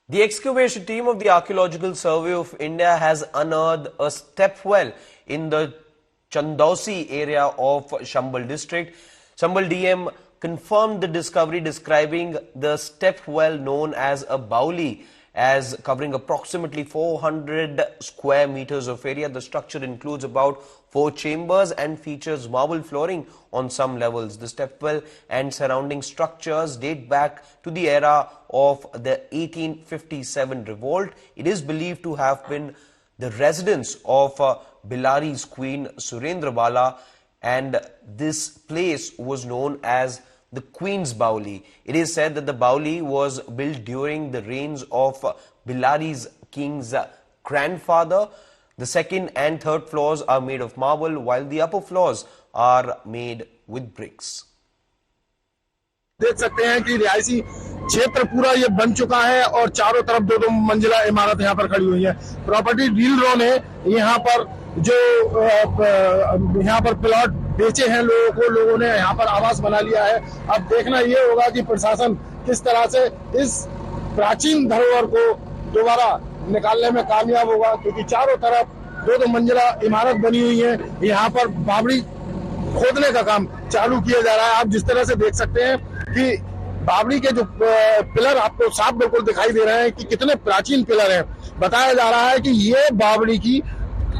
The excavation team of the Archaeological Survey of India has unearthed a step well in the Chandausi area of Chambal district. Chambal DM confirmed the discovery, describing the step well known as a Bauli as covering approximately 400 square meters of area. The structure includes about 4 chambers and features marble flooring on some levels. The stepwell and surrounding structures date back to the era of the 1857 revolt. It is believed to have been the residence of Bellari's queen Surendra Bala, and this place was known as the Queen's Bauli. It is said that the Bauli was built during the reigns of Bellari's king's grandfather. The second and third floors are made of marble, while the upper floors are made with bricks. देख सकते हैं कि रिहायशी क्षेत्र पूरा ये बन चुका है और चारों तरफ दो दो मंजिला इमारत यहाँ पर खड़ी हुई है। प्रॉपर्टी डीलरों ने यहाँ पर जो यहाँ पर प्लॉट बेचे हैं लोगों को, लोगों ने यहाँ पर आवास बना लिया है। अब देखना ये होगा कि प्रशासन किस तरह से इस प्राचीन धरोहर को दोबारा निकालने में कामयाब होगा, क्योंकि चारों तरफ दो दो मंजिला इमारत बनी हुई है। यहाँ पर बावड़ी खोदने का काम चालू किया जा रहा है। आप जिस तरह से देख सकते हैं कि बावड़ी के जो पिलर आपको साफ बिल्कुल दिखाई दे रहे हैं कि कितने प्राचीन पिलर हैं। बताया जा रहा है कि ये बावड़ी की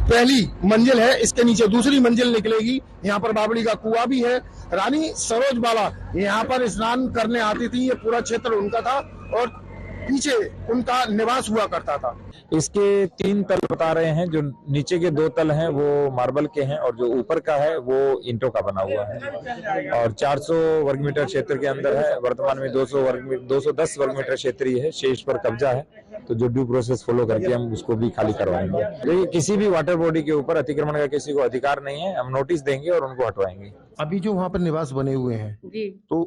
पहली मंजिल है, इसके नीचे दूसरी मंजिल निकलेगी। यहाँ पर बावड़ी का कुआं भी है। रानी सरोज बाला यहाँ पर स्नान करने आती थी। ये पूरा क्षेत्र उनका था और पीछे उनका निवास हुआ करता था। इसके 3 तल बता रहे हैं। जो नीचे के 2 तल हैं वो मार्बल के हैं और जो ऊपर का है वो ईंटों का बना हुआ है और 400 वर्ग मीटर क्षेत्र के अंदर है। वर्तमान में 210 वर्ग मीटर क्षेत्रीय है। शेष पर कब्जा है, तो जो ड्यू प्रोसेस फॉलो करके हम उसको भी खाली करवाएंगे। देखिए, किसी भी वाटर बॉडी के ऊपर अतिक्रमण का किसी को अधिकार नहीं है। हम नोटिस देंगे और उनको हटवाएंगे। अभी जो वहाँ पर निवास बने हुए हैं तो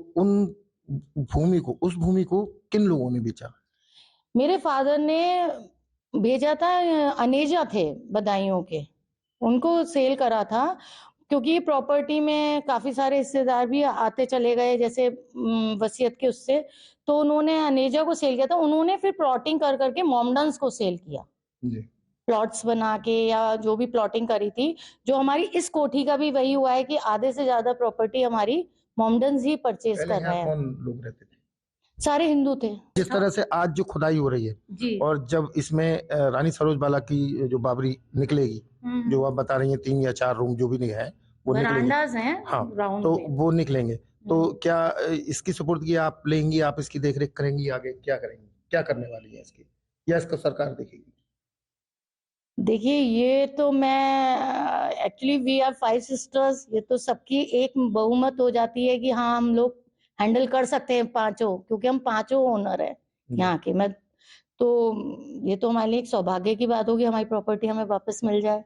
उस भूमि को किन लोगों ने बेचा? मेरे फादर ने भेजा था, अनेजा थे बदायूं के, उनको सेल करा था, क्योंकि प्रॉपर्टी में काफी सारे हिस्सेदार भी आते चले गए जैसे वसीयत के उससे, तो उन्होंने अनेजा को सेल किया था। उन्होंने फिर प्लॉटिंग कर करके मॉमडन्स को सेल किया जी। प्लॉट्स बना के या जो भी प्लॉटिंग करी थी। जो हमारी इस कोठी का भी वही हुआ है कि आधे से ज्यादा प्रॉपर्टी हमारी मॉमडन्स ही परचेज कर रहे हैं। कौन लोग रहते थे? सारे हिंदू थे। जिस तरह से आज जो खुदाई हो रही है जी, और जब इसमें रानी सरोज बाला की जो बाबरी निकलेगी, जो आप बता रही हैं 3 या 4 रूम जो भी नहीं है वो निकलेंगे, हैं हाँ, तो वो निकलेंगे। तो क्या इसकी सुपुर्दगी आप लेंगी, आप इसकी देखरेख करेंगी? आगे क्या करेंगी, क्या करने वाली है इसकी, या इसको सरकार देखेगी? देखिए, ये तो मैं एक्चुअली वी आर 5 सिस्टर्स, ये तो सबकी एक बहुमत हो जाती है कि हाँ हम लोग हैंडल कर सकते हैं पांचों, क्योंकि हम पांचों ओनर है यहाँ के। मैं तो ये तो हमारे लिए एक सौभाग्य की बात होगी, हमारी प्रॉपर्टी हमें वापस मिल जाए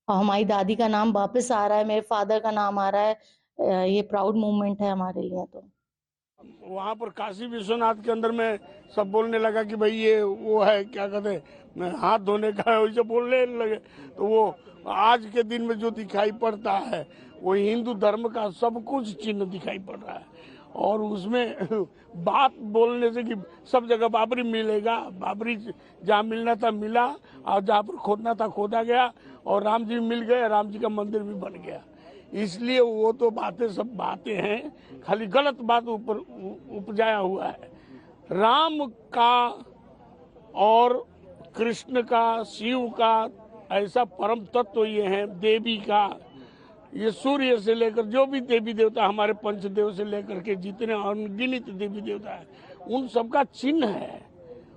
और हमारी दादी का नाम वापस आ रहा है, मेरे फादर का नाम आ रहा है। ये प्राउड मोमेंट है हमारे लिए। तो वहाँ पर काशी विश्वनाथ के अंदर में सब बोलने लगा कि भाई ये वो है, क्या कहते हैं, हाथ धोने का है, वैसे बोलने लगे। तो वो आज के दिन में जो दिखाई पड़ता है वो हिंदू धर्म का सब कुछ चिन्ह दिखाई पड़ रहा है। और उसमें बात बोलने से कि सब जगह बाबरी मिलेगा, बाबरी जहाँ मिलना था मिला और जहाँ पर खोदना था खोदा गया और राम जी मिल गए, राम जी का मंदिर भी बन गया। इसलिए वो तो बातें सब बातें हैं, खाली गलत बात ऊपर उपजाया हुआ है। राम का और कृष्ण का, शिव का ऐसा परम तत्व ये है, देवी का, ये सूर्य से लेकर जो भी देवी देवता हमारे पंचदेव से लेकर के जितने अनगिनत देवी देवता है उन सबका चिन्ह है।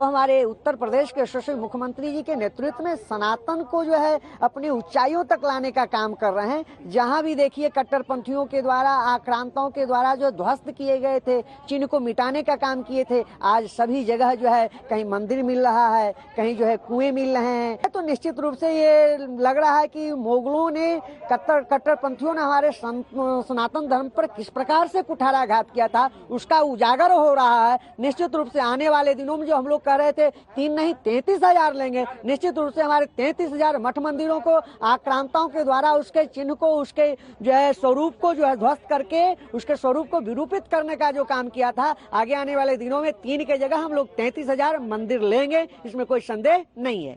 हमारे उत्तर प्रदेश के यशस्वी मुख्यमंत्री जी के नेतृत्व में सनातन को जो है अपनी ऊंचाइयों तक लाने का काम कर रहे हैं। जहां भी देखिए कट्टरपंथियों के द्वारा, आक्रांताओं के द्वारा जो ध्वस्त किए गए थे, चिन्ह को मिटाने का काम किए थे, आज सभी जगह जो है कहीं मंदिर मिल रहा है, कहीं जो है कुएं मिल रहे हैं। तो निश्चित रूप से ये लग रहा है कि मुगलों ने, कट्टरपंथियों ने हमारे सनातन धर्म पर किस प्रकार से कुठाराघात किया था उसका उजागर हो रहा है। निश्चित रूप से आने वाले दिनों में जो हम लोग कह रहे थे 3 नहीं 33,000 लेंगे। निश्चित रूप से हमारे 33,000 मठ मंदिरों को आक्रांताओं के द्वारा उसके चिन्ह को, उसके जो है स्वरूप को जो है ध्वस्त करके उसके स्वरूप को विरूपित करने का जो काम किया था, आगे आने वाले दिनों में 3 की जगह हम लोग 33,000 मंदिर लेंगे, इसमें कोई संदेह नहीं है।